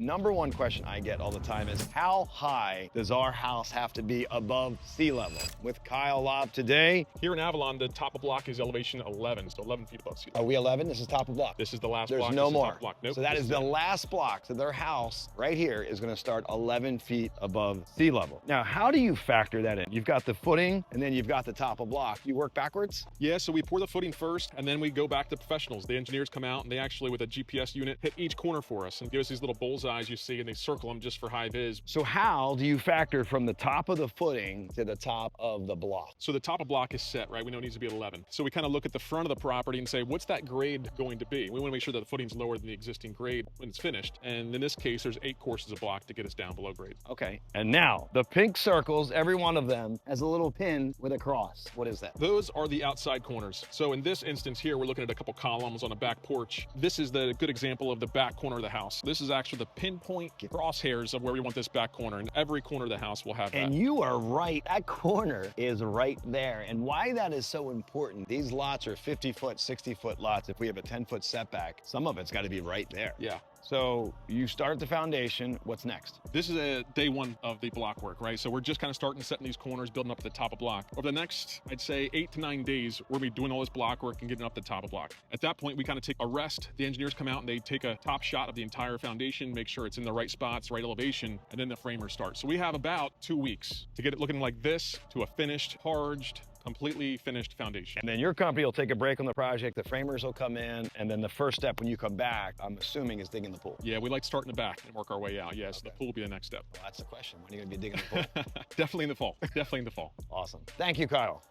number one question I get all the time is, how high does our house have to be above sea level? With Kyle Lobb today. Here in Avalon, the top of block is elevation 11, so 11 feet above sea level. Are we 11? This is top of block. This is the last There's block. no This is more. top block. Nope, so that is the last block. So their house right here is going to start 11 feet above sea level. Now, how do you factor that in? You've got the footing and then you've got the top of block. You work backwards? Yeah, so we pour the footing first and then we go back to professionals. The engineers come out and they actually, with a GPS unit, hit each corner for us and give us these little bullseyes you see, and they circle them just for high vis. So how do you factor from the top of the footing to the top of the block? So the top of block is set, right? We know it needs to be at 11. So we kind of look at the front of the property and say, what's that grade going to be? We want to make sure that the footing's lower than the existing grade when it's finished. And in this case, there's 8 courses of block to get us down below grade. Okay. And now the pink circles, every one of them has a little pin with a cross. What is that? Those are the outside corners. So in this instance here, we're looking at a couple columns on a back porch. This is the good example of the back corner of the house. This is actually the pinpoint crosshairs of where we want this back corner, and every corner of the house will have that. And you are right. That corner is right there. And why that is so important, these lots are 50-foot, 60-foot lots. If we have a 10-foot setback, some of it's got to be right there. Yeah. So you start the foundation. What's next? This is a day one of the block work, right? So we're just kind of starting setting these corners, building up at the top of block. Over the next, I'd say 8 to 9 days, we'll be doing all this block work and getting up the top of block. At that point, we kind of take a rest. The engineers come out and they take a top shot of the entire foundation, make sure it's in the right spots, right elevation, and then the framers start. So we have about 2 weeks to get it looking like this to a finished, harged, completely finished foundation. And then your company will take a break on the project, the framers will come in, and then the first step when you come back, I'm assuming, is digging the pool. Yeah, we like to start in the back and work our way out. Yes, okay. The pool will be the next step. Well, that's the question. When are you going to be digging the pool? Definitely in the fall. Definitely in the fall. Awesome. Thank you, Kyle.